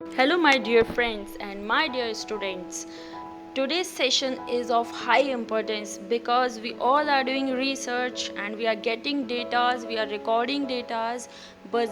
Hello, my dear friends and my dear students. Today's session is of high importance because we all are doing research and we are getting data, we are recording data, but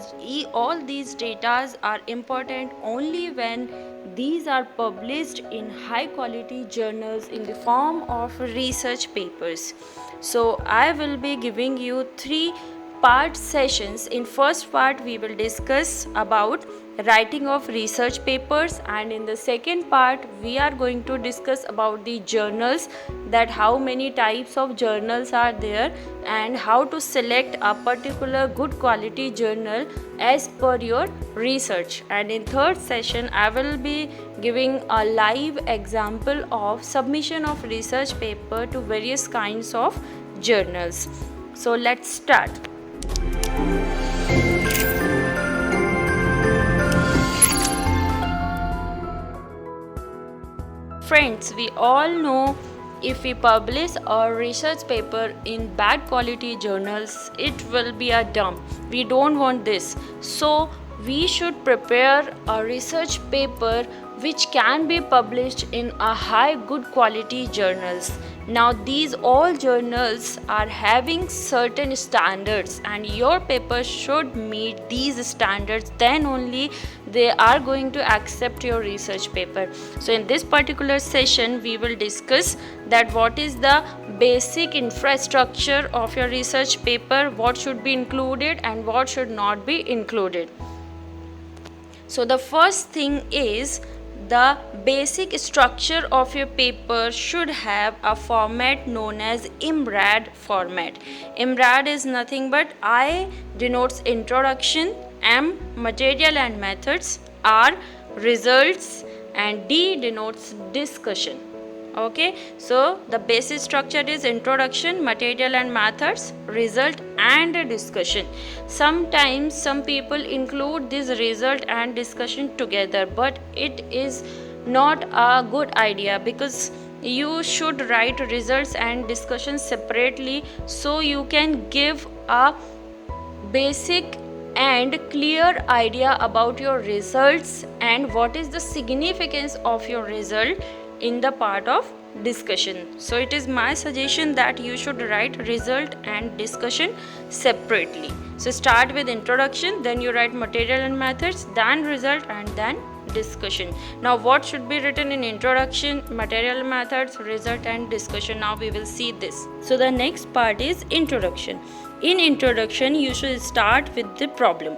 all these data are important only when these are published in high quality journals in the form of research papers. So, I will be giving you three part sessions. In first part we will discuss about writing of research papers, and in the second part we are going to discuss about the journals, that how many types of journals are there and how to select a particular good quality journal as per your research. And in third session I will be giving a live example of submission of research paper to various kinds of journals. So let's start. Friends, we all know if we publish a research paper in bad quality journals, it will be a dump. We don't want this. So, we should prepare a research paper which can be published in a high good quality journals. Now these all journals are having certain standards and your paper should meet these standards, then only they are going to accept your research paper. So in this particular session we will discuss that what is the basic infrastructure of your research paper, what should be included and what should not be included. So the first thing is the basic structure of your paper should have a format known as IMRAD format. IMRAD is nothing but I denotes introduction, M material and methods, R results, and D denotes discussion. Okay, so the basic structure is introduction, material and methods, result and discussion. Sometimes some people include this result and discussion together, but it is not a good idea because you should write results and discussion separately so you can give a basic and clear idea about your results and what is the significance of your result in the part of discussion. So it is my suggestion that you should write result and discussion separately. So start with introduction, then you write material and methods, then result and then discussion. Now what should be written in introduction, material methods, result and discussion? Now we will see this. So the next part is introduction. In introduction you should start with the problem.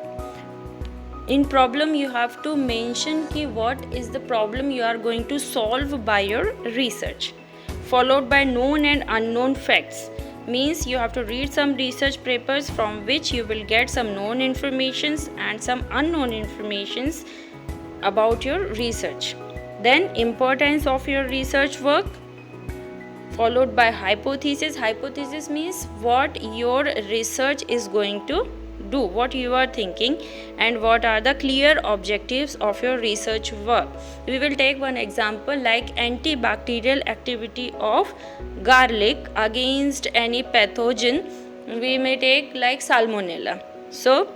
In problem you have to mention ki what is the problem you are going to solve by your research, followed by known and unknown facts. Means you have to read some research papers from which you will get some known informations and some unknown informations about your research. Then importance of your research work, followed by hypothesis. Hypothesis means what your research is going to do, what you are thinking, and what are the clear objectives of your research work. We will take one example like antibacterial activity of garlic against any pathogen. We may take like salmonella. So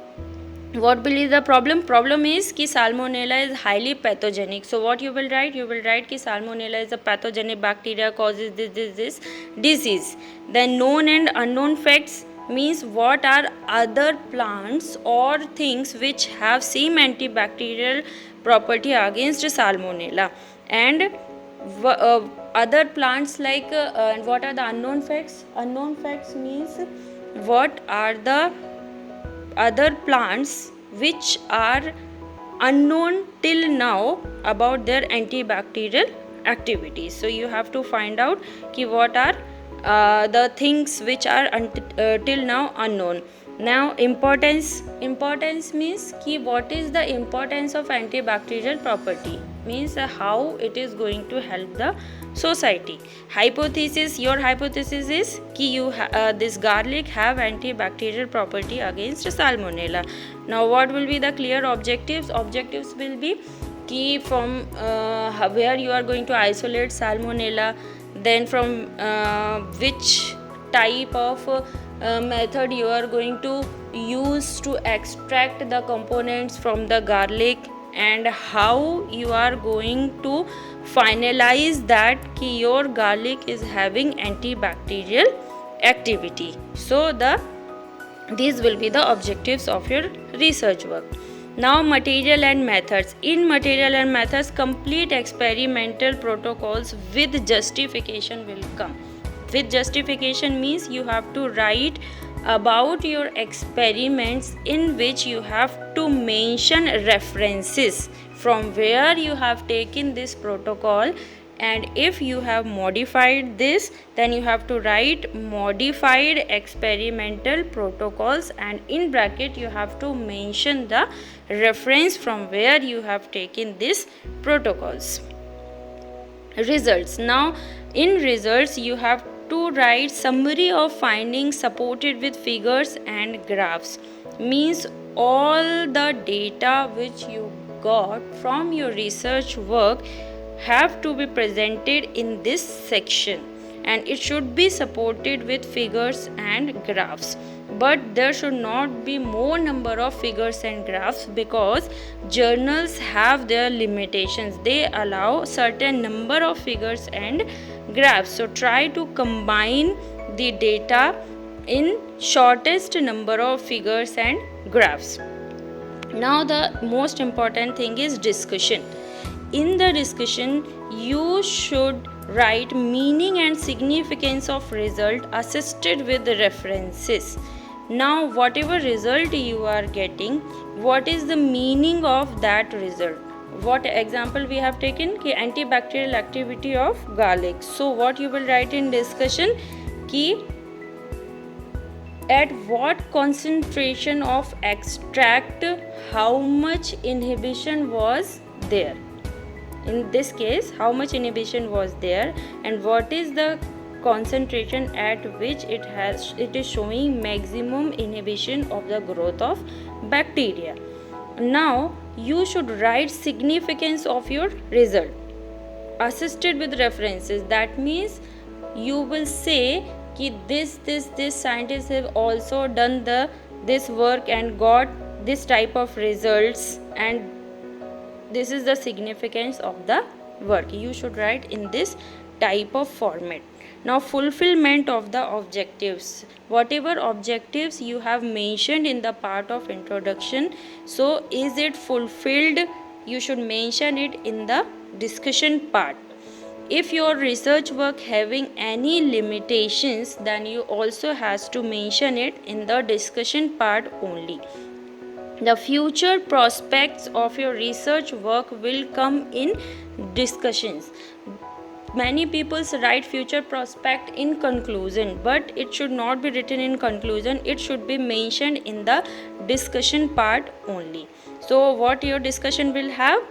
what will be the problem? Problem is ki salmonella is highly pathogenic. So what you will write? You will write ki salmonella is a pathogenic bacteria, causes this disease. Then known and unknown facts means what are other plants or things which have same antibacterial property against salmonella, and other plants like what are the unknown facts? Unknown facts means what are the other plants which are unknown till now about their antibacterial activities. So you have to find out ki what are the things which are till now unknown. Now importance means ki what is the importance of antibacterial property, means how it is going to help the society. Hypothesis, your hypothesis is ki this garlic have antibacterial property against salmonella. Now what will be the clear objectives? Objectives will be ki from where you are going to isolate salmonella, then from which type of method you are going to use to extract the components from the garlic, and how you are going to finalize that ki your garlic is having antibacterial activity. So these will be the objectives of your research work. Now, material and methods. In material and methods, complete experimental protocols with justification will come. With justification means you have to write about your experiments, in which you have to mention references from where you have taken this protocol, and if you have modified this, then you have to write modified experimental protocols, and in bracket you have to mention the reference from where you have taken these protocols. Results. Now in results you have to write summary of findings supported with figures and graphs. Means all the data which you got from your research work have to be presented in this section, and it should be supported with figures and graphs. But there should not be more number of figures and graphs, because journals have their limitations. They allow certain number of figures and graphs. So try to combine the data in shortest number of figures and graphs. Now the most important thing is discussion. In the discussion, you should write meaning and significance of result assisted with references. Now whatever result you are getting, what is the meaning of that result? What example we have taken? Ki antibacterial activity of garlic. So what you will write in discussion? Ki at what concentration of extract how much inhibition was there. In this case, how much inhibition was there, and what is the concentration at which it is showing maximum inhibition of the growth of bacteria. Now you should write significance of your result assisted with references. That means you will say कि this scientists have also done this work and got this type of results, and this is the significance of the work. You should write in this type of format. Now fulfillment of the objectives. Whatever objectives you have mentioned in the part of introduction, so is it fulfilled? You should mention it in the discussion part. If your research work having any limitations, then you also has to mention it in the discussion part only. The future prospects of your research work will come in discussions. Many people write future prospect in conclusion, but it should not be written in conclusion. It should be mentioned in the discussion part only. So what your discussion will have?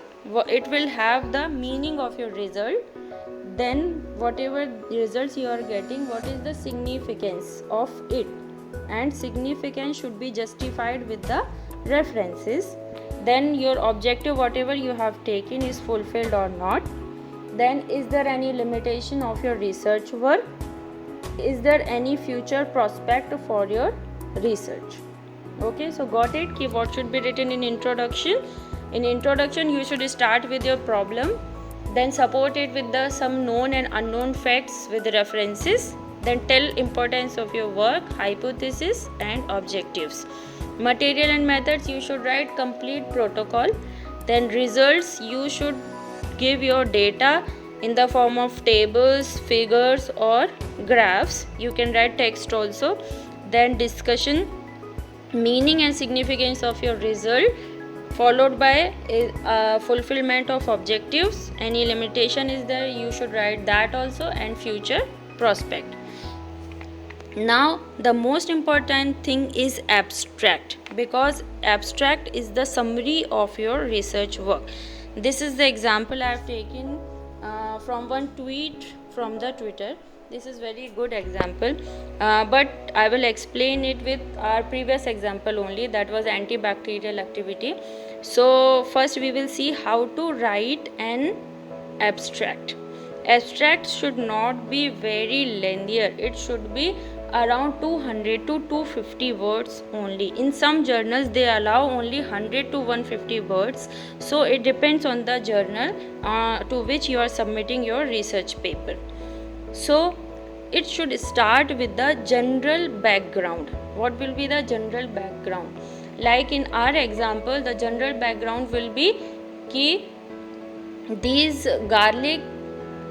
It will have the meaning of your result. Then whatever results you are getting, what is the significance of it, and significance should be justified with the references. Then your objective, whatever you have taken, is fulfilled or not. Then is there any limitation of your research work? Is there any future prospect for your research? Okay, so got it ki what should be written in introduction. In introduction you should start with your problem, then support it with the some known and unknown facts with the references, then tell importance of your work, hypothesis and objectives. Material and methods, you should write complete protocol. Then results, you should give your data in the form of tables, figures or graphs. You can write text also. Then discussion, meaning and significance of your result, followed by fulfillment of objectives. Any limitation is there, you should write that also, and future prospect. Now the most important thing is abstract, because abstract is the summary of your research work. This is the example I have taken from one tweet from the Twitter. This is very good example, but I will explain it with our previous example only, that was antibacterial activity. So first we will see how to write an abstract. Abstract should not be very lengthy, it should be around 200 to 250 words only. In some journals they allow only 100 to 150 words, so it depends on the journal to which you are submitting your research paper. So it should start with the general background. What will be the general background? Like in our example, the general background will be ki these garlic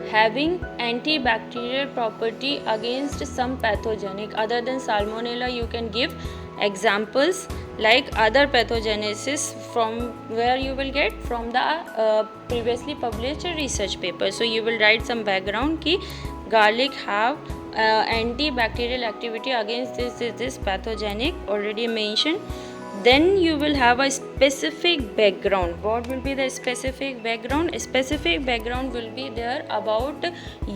having antibacterial property against some pathogenic other than salmonella. You can give examples like other pathogenesis from where you will get from the previously published research paper. So you will write some background ki garlic have antibacterial activity against this pathogenic already mentioned. Then you will have a specific background. What will be the specific background? A specific background will be there about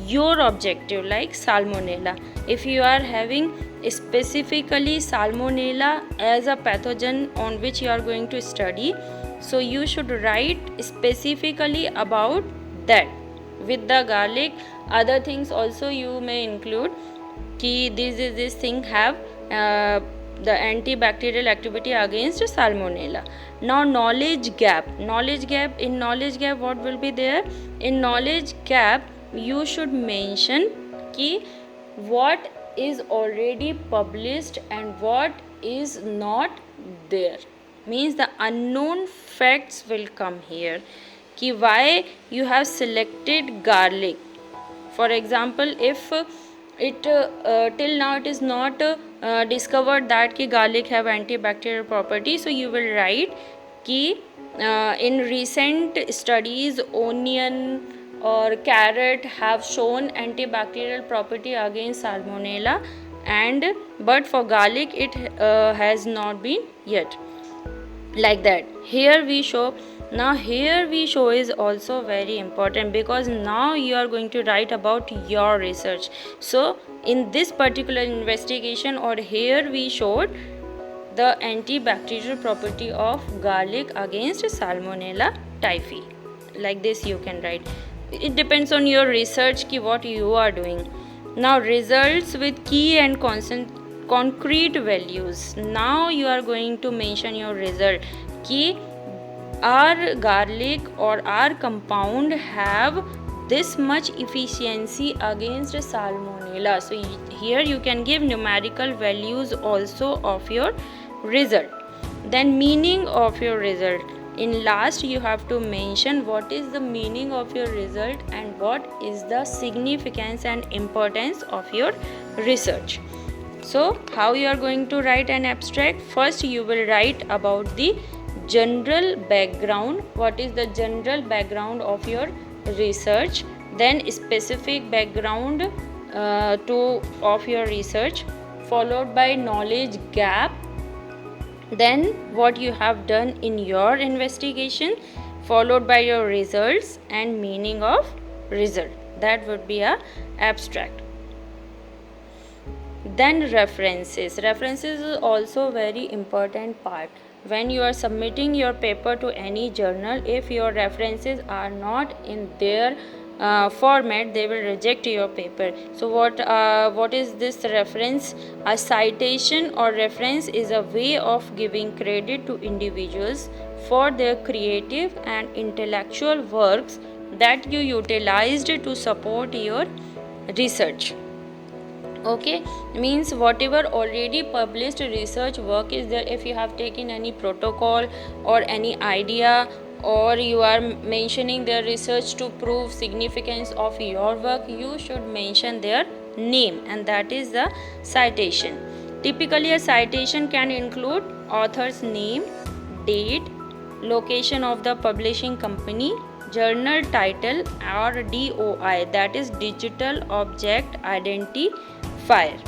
your objective, like salmonella. If you are having specifically salmonella as a pathogen on which you are going to study, so you should write specifically about that. With the garlic, other things also you may include ki this thing have the antibacterial activity against salmonella. Now knowledge gap. In knowledge gap what will be there? In knowledge gap you should mention ki what is already published and what is not there. Means the unknown facts will come here. Ki why you have selected garlic. For example, if it till now it is not discovered that ki garlic have antibacterial property, so you will write ki in recent studies onion or carrot have shown antibacterial property against salmonella, and but for garlic it has not been yet, like that. Here we show is also very important, because now you are going to write about your research. So in this particular investigation, or here we showed the antibacterial property of garlic against salmonella typhi. Like this you can write. It depends on your research ki what you are doing. Now results with key and concrete values. Now you are going to mention your result ki our garlic or our compound have this much efficiency against salmonella. So here you can give numerical values also of your result. Then meaning of your result. In last you have to mention what is the meaning of your result and what is the significance and importance of your research. So how you are going to write an abstract? First you will write about the general background. What is the general background of your research? Then specific background of your research, followed by knowledge gap. Then what you have done in your investigation, followed by your results and meaning of result. That would be a abstract. Then references is also very important part. When you are submitting your paper to any journal, if your references are not in their format, they will reject your paper. So what is this reference? A citation or reference is a way of giving credit to individuals for their creative and intellectual works that you utilized to support your research. Okay, means whatever already published research work is there, if you have taken any protocol or any idea, or you are mentioning their research to prove significance of your work, you should mention their name, and that is the citation. Typically a citation can include author's name, date, location of the publishing company, journal title, or DOI, that is digital object identifier.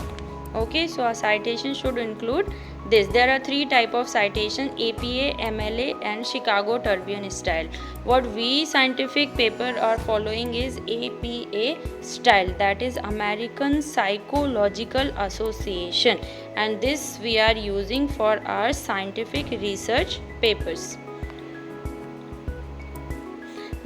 Okay, so a citation should include this. There are three type of citation: APA, MLA and Chicago Tribune style. What we scientific paper are following is APA style, that is American Psychological Association, and this we are using for our scientific research papers.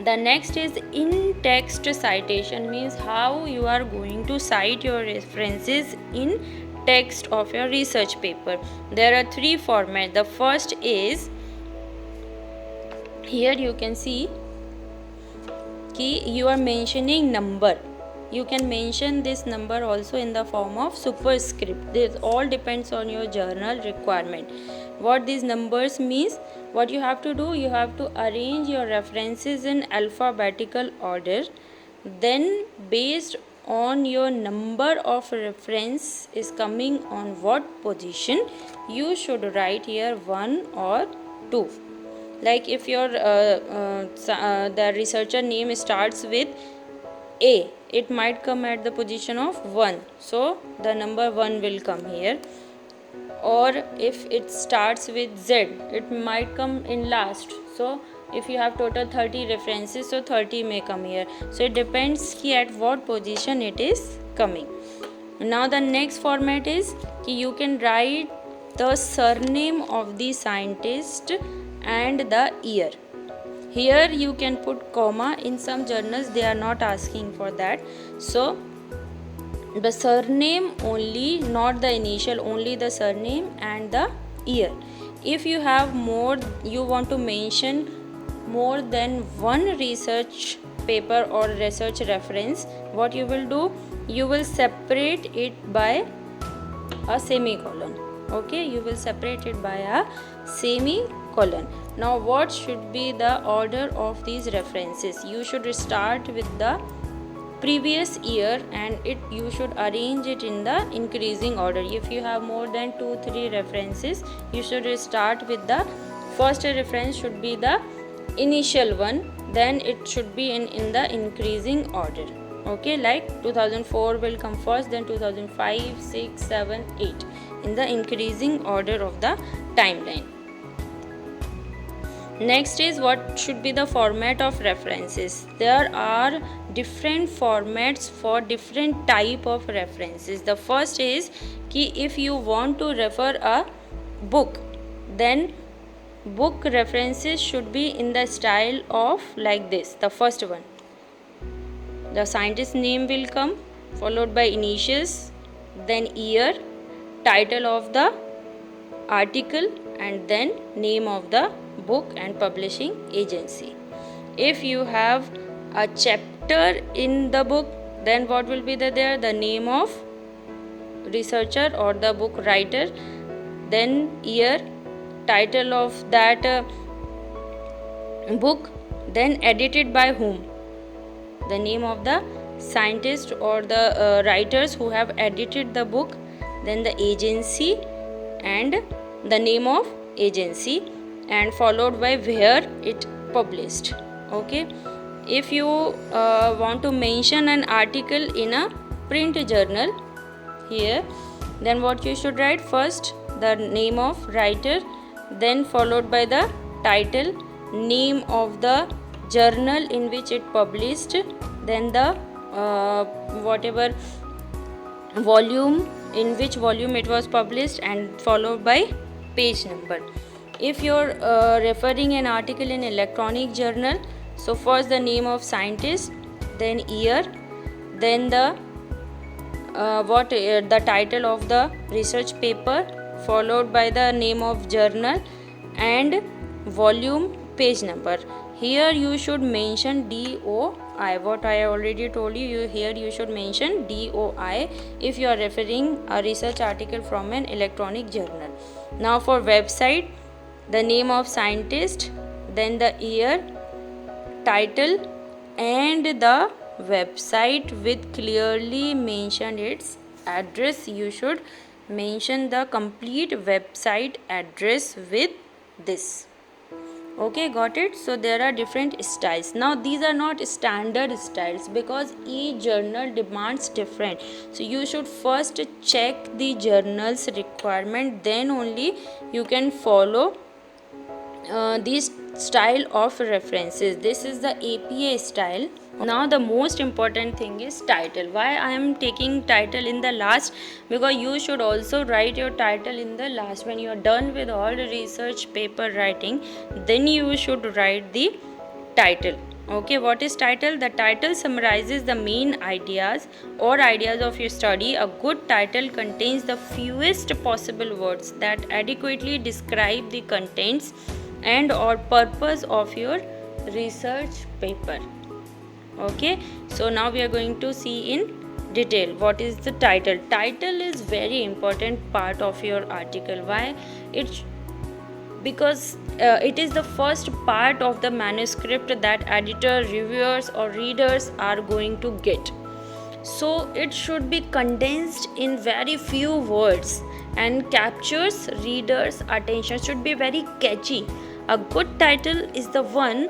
The next is in-text citation, means how you are going to cite your references in text of your research paper. There are three formats. The first is, here you can see you are mentioning number. You can mention this number also in the form of superscript. This all depends on your journal requirement. What these numbers means, what you have to do, you have to arrange your references in alphabetical order. Then based on your number of reference is coming on what position, you should write here 1 or 2. Like if your the researcher name starts with A, it might come at the position of 1, so the number 1 will come here. Or if it starts with Z, it might come in last. So if you have total 30 references, so 30 may come here. So it depends at what position it is coming. Now the next format is you can write the surname of the scientist and the year. Here you can put comma. In some journals they are not asking for that. So the surname only, not the initial, only the surname and the year. If you have more, you want to mention more than one research paper or research reference, what you will do, you will separate it by a semicolon. Okay, you will separate it by a semicolon. Now what should be the order of these references? You should start with the previous year and you should arrange it in the increasing order. If you have more than 2-3 references, you should start with the first reference should be the initial one, then it should be in the increasing order. Okay, like 2004 will come first, then 2005, 6, 7, 8 in the increasing order of the timeline. Next is what should be the format of references. There are different formats for different type of references. The first is if you want to refer a book, then book references should be in the style of like this. The first one, the scientist name will come, followed by initials, then year, title of the article, and then name of the book and publishing agency. If you have a chapter in the book, then what will be there? The name of researcher or the book writer, then year, title of that book, then edited by whom, the name of the scientist or the writers who have edited the book, then the agency and the name of agency, and followed by where it published. Okay, if you want to mention an article in a print journal here, then what you should write? First the name of writer, then followed by the title, name of the journal in which it published, then the whatever volume, in which volume it was published, and followed by page number. If you're referring an article in electronic journal, so first the name of scientist, then year, then the the title of the research paper, followed by the name of journal and volume, page number. Here you should mention DOI. What I already told you, here you should mention DOI if you are referring a research article from an electronic journal. Now for website, the name of scientist, then the year, title, and the website with clearly mentioned its address. You should mention the complete website address with this. Okay, got it? So there are different styles. Now these are not standard styles because each journal demands different. So you should first check the journal's requirement, then only you can follow this style of references. This is the APA style. Now the most important thing is title. Why I am taking title in the last? Because you should also write your title in the last. When you are done with all the research paper writing, then you should write the title. Okay, what is title? The title summarizes the main ideas or ideas of your study. A good title contains the fewest possible words that adequately describe the contents and or purpose of your research paper. Okay, so now we are going to see in detail what is the title. Title is very important part of your article. Why? Because it is the first part of the manuscript that editor, reviewers or readers are going to get, so it should be condensed in very few words and captures readers attention, should be very catchy. A good title is the one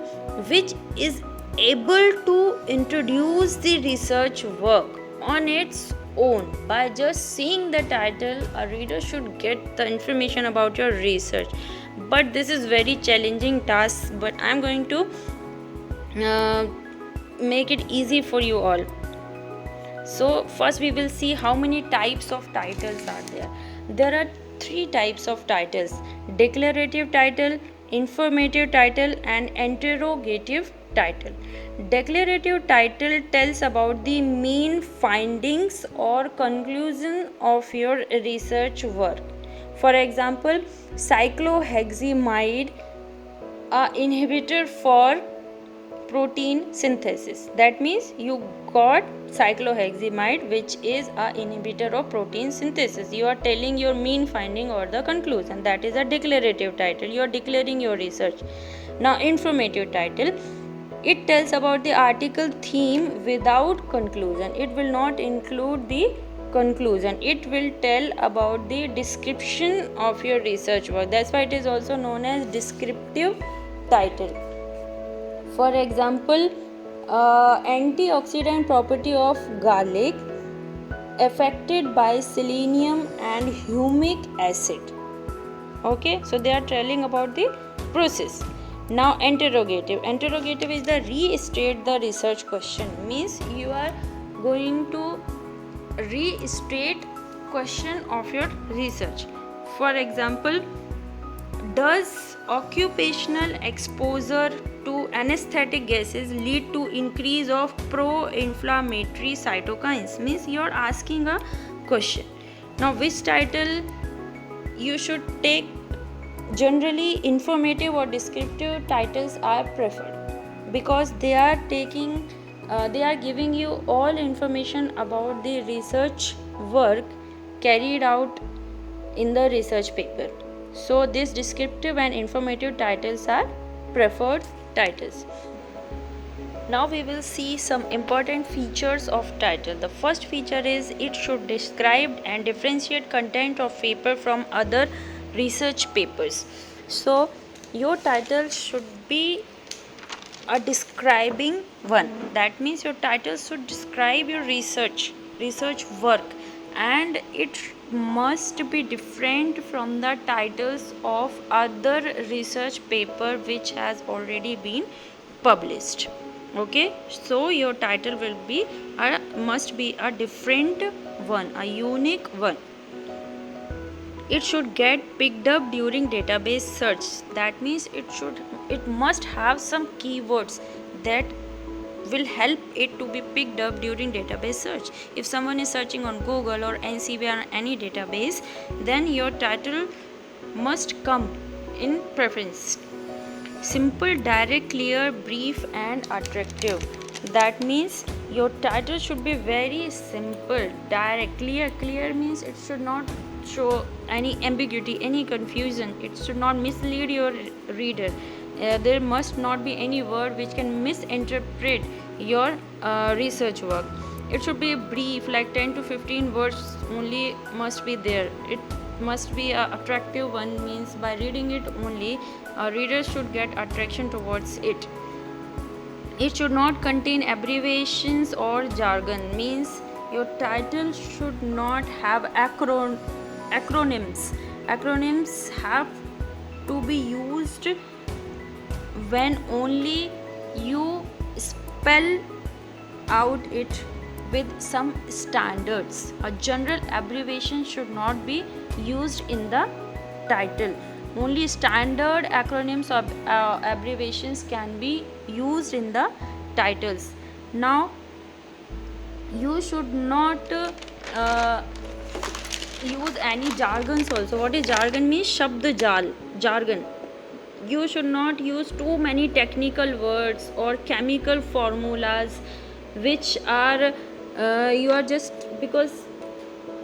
which is able to introduce the research work on its own. By just seeing the title, a reader should get the information about your research, but this is very challenging task, but I'm going to make it easy for you all. So first we will see how many types of titles are there. There are 3 types of titles: declarative title, informative title and interrogative title. Declarative title tells about the main findings or conclusion of your research work. For example, cycloheximide, a inhibitor for protein synthesis. That means you got cycloheximide, which is a inhibitor of protein synthesis. You are telling your main finding or the conclusion. That is a declarative title. You are declaring your research. Now, informative title. It tells about the article theme without conclusion. It will not include the conclusion. It will tell about the description of your research work. That's why it is also known as descriptive title. For example, antioxidant property of garlic affected by selenium and humic acid. Okay, so they are telling about the process. Now, interrogative. Interrogative is the restate the research question. Means you are going to restate question of your research. For example, does occupational exposure to anesthetic gases lead to increase of pro-inflammatory cytokines? Means you are asking a question. Now, which title you should take? Generally, informative or descriptive titles are preferred because they are giving you all information about the research work carried out in the research paper. So these descriptive and informative titles are preferred titles. Now we will see some important features of title. The first feature is it should describe and differentiate content of paper from other research papers. So your title should be a describing one. That means your title should describe your research work, and it must be different from the titles of other research paper which has already been published. Okay, so your title must be a different one, a unique one. It should get picked up during database search. That means it must have some keywords that will help it to be picked up during database search. If someone is searching on Google or NCB or any database, then your title must come in preference. Simple, direct, clear, brief and attractive. That means your title should be very simple, direct, clear. Clear means it should not show any ambiguity, any confusion. It should not mislead your reader. There must not be any word which can misinterpret your research work. It should be brief, like 10 to 15 words only must be there. It must be an attractive one, means by reading it only, readers should get attraction towards it. It should not contain abbreviations or jargon, means your title should not have acronyms. Acronyms have to be used when only you spell out it with some standards. A general abbreviation should not be used in the title. Only standard acronyms or abbreviations can be used in the titles. Now you should not use any jargons also. What is jargon means? Shabd jal, jargon. You should not use too many technical words or chemical formulas which are you are just, because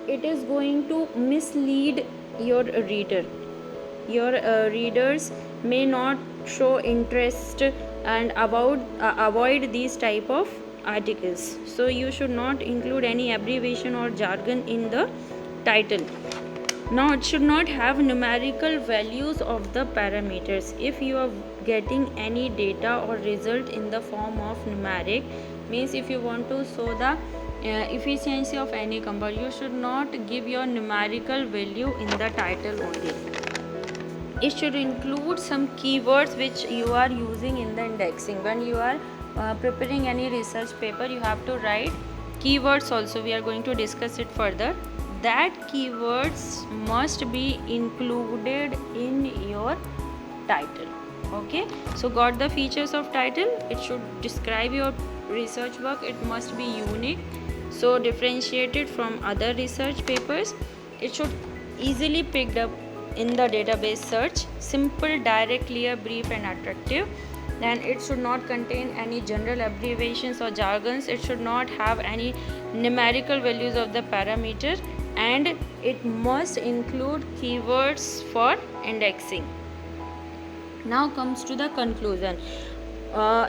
it is going to mislead your reader. Your readers may not show interest and avoid these type of articles. So you should not include any abbreviation or jargon in the title. Now it should not have numerical values of the parameters. If you are getting any data or result in the form of numeric, means if you want to show the efficiency of any compound, you should not give your numerical value in the title only. It should include some keywords which you are using in the indexing. When you are preparing any research paper, you have to write keywords also. We are going to discuss it further. That keywords must be included in your title. Okay, so got the features of title. It should describe your research work. It must be unique, so differentiated from other research papers. It should easily picked up in the database search. Simple, direct, clear, brief and attractive. Then it should not contain any general abbreviations or jargons. It should not have any numerical values of the parameter, and it must include keywords for indexing. Now comes to the conclusion.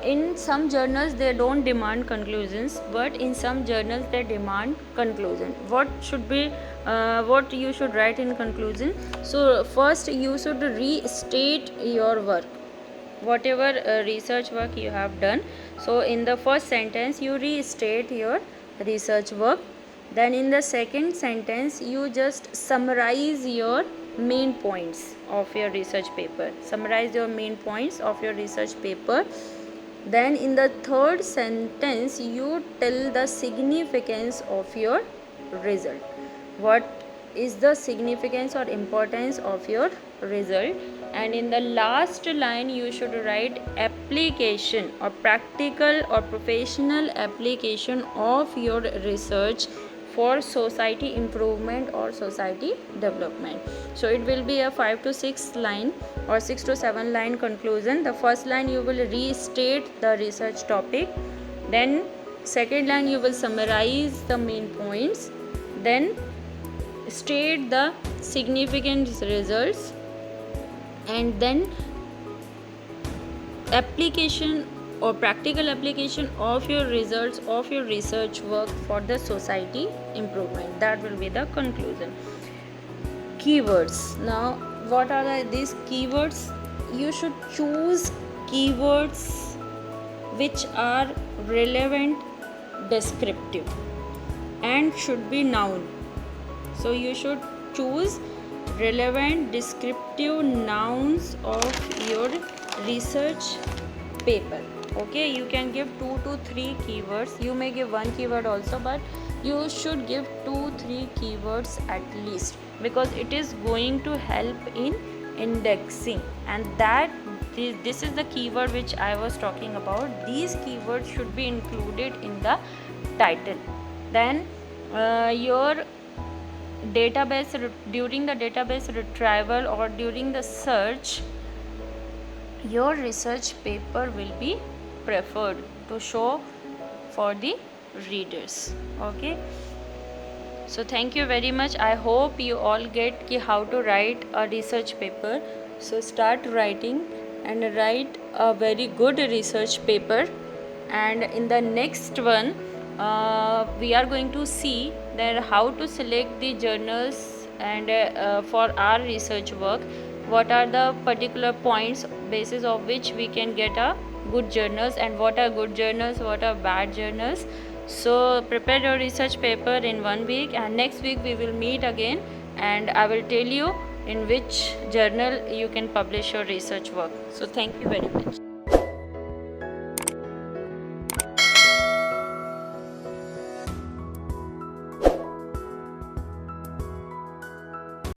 In some journals they don't demand conclusions, but in some journals they demand conclusion. What you should write in conclusion? So first you should restate your work, whatever research work you have done. So in the first sentence you restate your research work. Then in the second sentence you just summarize your main points of your research paper. Summarize your main points of your research paper. Then in the third sentence you tell the significance of your result. What is the significance or importance of your result? And in the last line you should write application or practical or professional application of your research for society improvement or society development. So it will be a 5 to 6 line or 6 to 7 line conclusion. The first line you will restate the research topic, then second line you will summarize the main points, then state the significant results, and then application or practical application of your results of your research work for the society improvement. That will be the conclusion. Keywords. Now what are these keywords? You should choose keywords which are relevant, descriptive, and should be noun. So you should choose relevant, descriptive nouns of your research paper. Okay, you can give 2 to 3 keywords. You may give 1 keyword also, but you should give 2-3 keywords at least, because it is going to help in indexing. And that this is the keyword which I was talking about. These keywords should be included in the title. Then your database, during the database retrieval or during the search, your research paper will be preferred to show for the readers. Okay, so thank you very much. I hope you all get how to write a research paper. So start writing and write a very good research paper. And in the next one we are going to see that how to select the journals and for our research work, what are the particular points basis of which we can get a good journals, and what are good journals, what are bad journals. So prepare your research paper in 1 week, and next week we will meet again and I will tell you in which journal you can publish your research work. So thank you very much.